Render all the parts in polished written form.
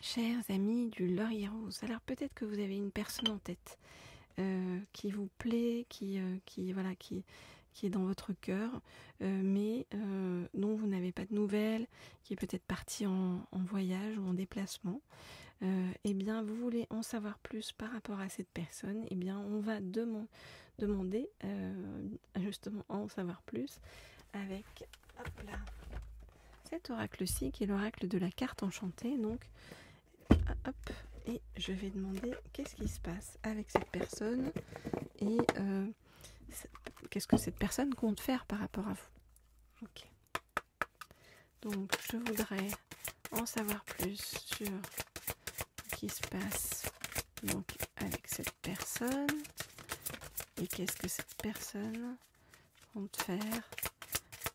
Chers amis du Laurier Rose, alors peut-être que vous avez une personne en tête qui vous plaît, qui est dans votre cœur, mais dont vous n'avez pas de nouvelles, qui est peut-être partie en voyage ou en déplacement. Eh bien, vous voulez en savoir plus par rapport à cette personne, eh bien, on va demander justement à en savoir plus avec cet oracle-ci qui est l'oracle de la carte enchantée. Donc, hop, et je vais demander qu'est-ce qui se passe avec cette personne et qu'est-ce que cette personne compte faire par rapport à vous. Ok. Donc, je voudrais en savoir plus sur ce qui se passe donc avec cette personne et qu'est-ce que cette personne compte faire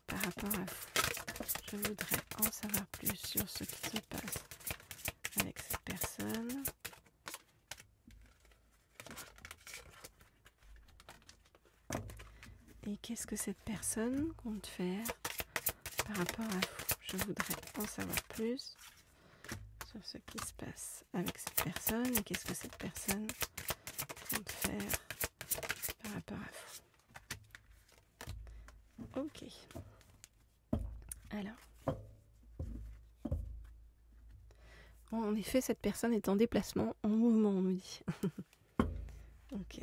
par rapport à vous. Je voudrais en savoir plus sur ce qui se passe avec cette personne. Et qu'est-ce que cette personne compte faire par rapport à vous. Je voudrais en savoir plus sur ce qui se passe avec cette personne et qu'est-ce que cette personne compte faire par rapport à vous. Ok. Alors. Bon, en effet, cette personne est en déplacement, en mouvement, on nous dit. Ok.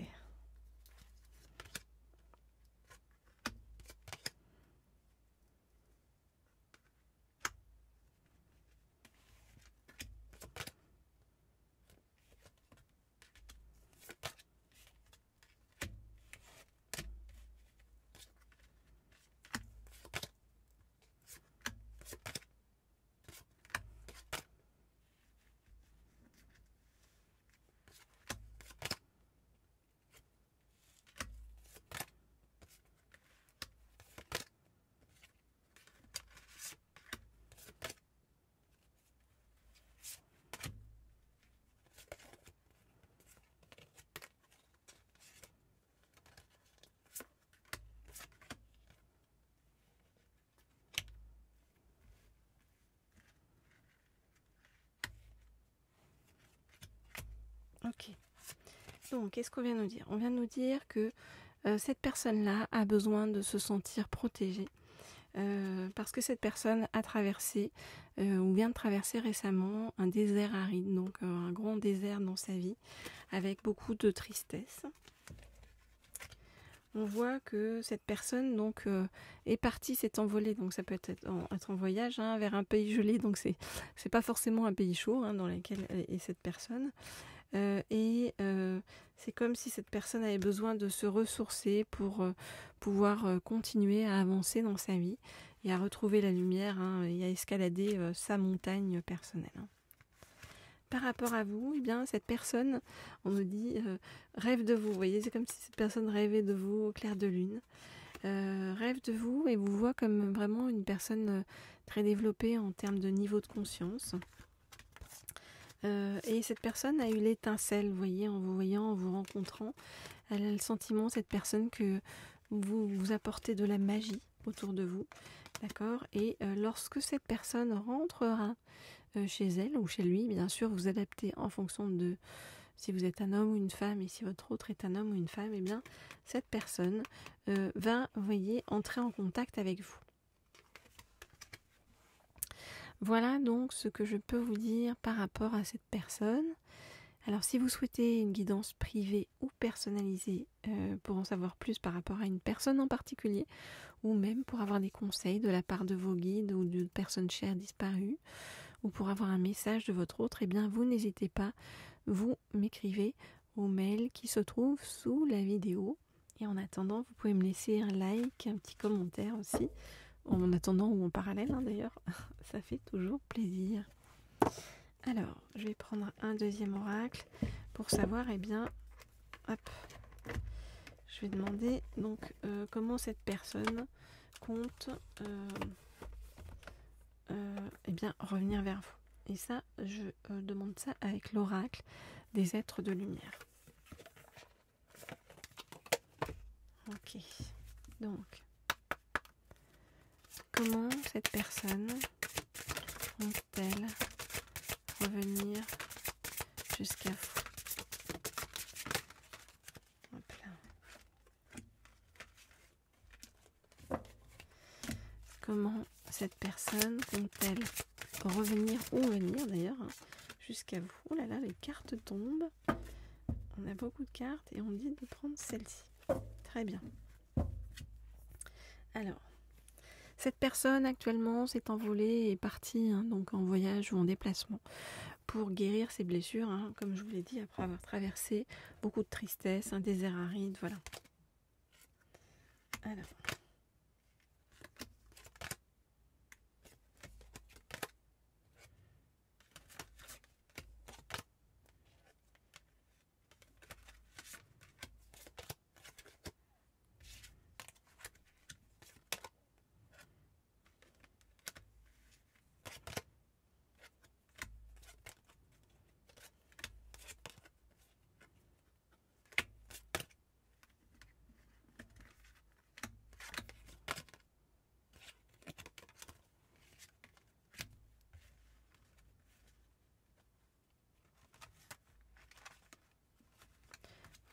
Ok. Donc, qu'est-ce qu'on vient de nous dire? On vient de nous dire que cette personne-là a besoin de se sentir protégée. Parce que cette personne a traversé ou vient de traverser récemment un désert aride, donc un grand désert dans sa vie, avec beaucoup de tristesse. On voit que cette personne donc est partie, s'est envolée, donc ça peut être en voyage vers un pays gelé, donc c'est pas forcément un pays chaud dans lequel est cette personne. C'est comme si cette personne avait besoin de se ressourcer pour pouvoir continuer à avancer dans sa vie et à retrouver la lumière et à escalader sa montagne personnelle. Par rapport à vous, eh bien, cette personne, on nous dit, rêve de vous. Vous voyez, c'est comme si cette personne rêvait de vous au clair de lune. Rêve de vous et vous voit comme vraiment une personne très développée en termes de niveau de conscience. Et cette personne a eu l'étincelle, vous voyez, en vous voyant, en vous rencontrant. Elle a le sentiment, cette personne, que vous apportez de la magie autour de vous. D'accord? Et lorsque cette personne rentrera chez elle ou chez lui, bien sûr, vous adaptez en fonction de si vous êtes un homme ou une femme et si votre autre est un homme ou une femme, eh bien, cette personne va, vous voyez, entrer en contact avec vous. Voilà donc ce que je peux vous dire par rapport à cette personne. Alors si vous souhaitez une guidance privée ou personnalisée pour en savoir plus par rapport à une personne en particulier, ou même pour avoir des conseils de la part de vos guides ou de personnes chères disparues, ou pour avoir un message de votre autre, eh bien vous n'hésitez pas, vous m'écrivez au mail qui se trouve sous la vidéo. Et en attendant, vous pouvez me laisser un like, un petit commentaire aussi, en attendant ou en parallèle d'ailleurs, ça fait toujours plaisir. Alors, je vais prendre un deuxième oracle pour savoir, eh bien, hop, je vais demander donc comment cette personne compte eh bien, revenir vers vous. Et ça, je demande ça avec l'oracle des êtres de lumière. Ok, donc, comment cette personne compte-t-elle revenir jusqu'à vous. Hop là. Comment cette personne compte-t-elle revenir ou venir d'ailleurs jusqu'à vous? Oh là là, les cartes tombent. On a beaucoup de cartes et on dit de prendre celle-ci. Très bien. Alors, cette personne actuellement s'est envolée et est partie donc en voyage ou en déplacement pour guérir ses blessures, comme je vous l'ai dit, après avoir traversé beaucoup de tristesse, un désert aride, voilà. Alors.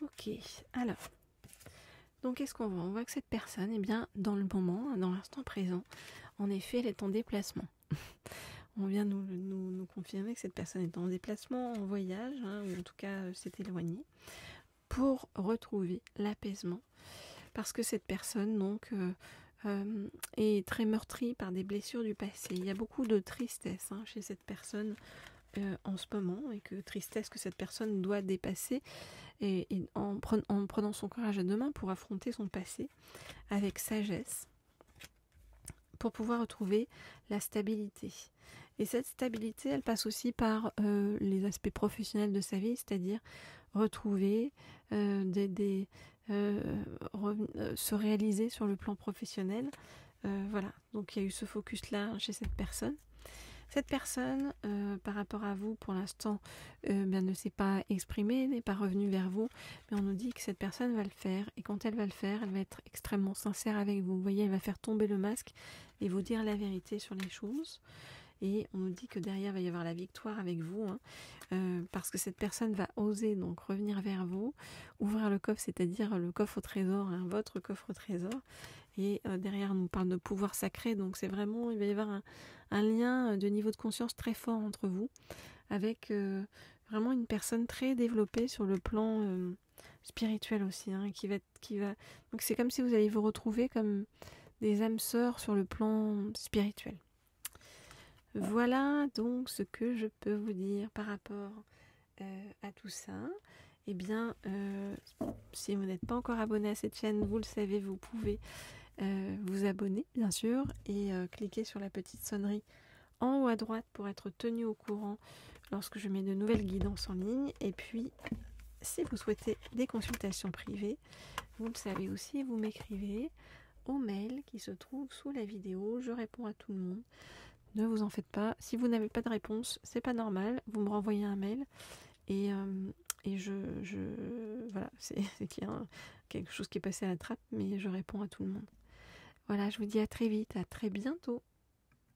Ok, alors, donc qu'est-ce qu'on voit? On voit que cette personne, eh bien, dans le moment, dans l'instant présent, en effet, elle est en déplacement. On vient nous confirmer que cette personne est en déplacement, en voyage, ou en tout cas s'est éloignée, pour retrouver l'apaisement. Parce que cette personne, donc, est très meurtrie par des blessures du passé. Il y a beaucoup de tristesse chez cette personne en ce moment, et que tristesse que cette personne doit dépasser, et en prenant son courage à deux mains pour affronter son passé avec sagesse, pour pouvoir retrouver la stabilité. Et cette stabilité, elle passe aussi par les aspects professionnels de sa vie, c'est-à-dire retrouver, se réaliser sur le plan professionnel. Voilà, donc il y a eu ce focus-là chez cette personne. Cette personne, par rapport à vous, pour l'instant, ne s'est pas exprimée, n'est pas revenue vers vous, mais on nous dit que cette personne va le faire, et quand elle va le faire, elle va être extrêmement sincère avec vous. Vous voyez, elle va faire tomber le masque et vous dire la vérité sur les choses. Et on nous dit que derrière, il va y avoir la victoire avec vous, parce que cette personne va oser donc revenir vers vous, ouvrir le coffre, c'est-à-dire le coffre au trésor, votre coffre au trésor. Et derrière, on nous parle de pouvoir sacré, donc c'est vraiment, il va y avoir un lien de niveau de conscience très fort entre vous, avec vraiment une personne très développée sur le plan spirituel aussi, qui va. Donc c'est comme si vous allez vous retrouver comme des âmes sœurs sur le plan spirituel. Voilà donc ce que je peux vous dire par rapport à tout ça. Eh bien, si vous n'êtes pas encore abonné à cette chaîne, vous le savez, vous pouvez vous abonner, bien sûr, et cliquer sur la petite sonnerie en haut à droite pour être tenu au courant lorsque je mets de nouvelles guidances en ligne. Et puis, si vous souhaitez des consultations privées, vous le savez aussi, vous m'écrivez au mail qui se trouve sous la vidéo. Je réponds à tout le monde. Ne vous en faites pas. Si vous n'avez pas de réponse, c'est pas normal. Vous me renvoyez un mail et voilà, c'est qu'il y a quelque chose qui est passé à la trappe, mais je réponds à tout le monde. Voilà, je vous dis à très vite, à très bientôt.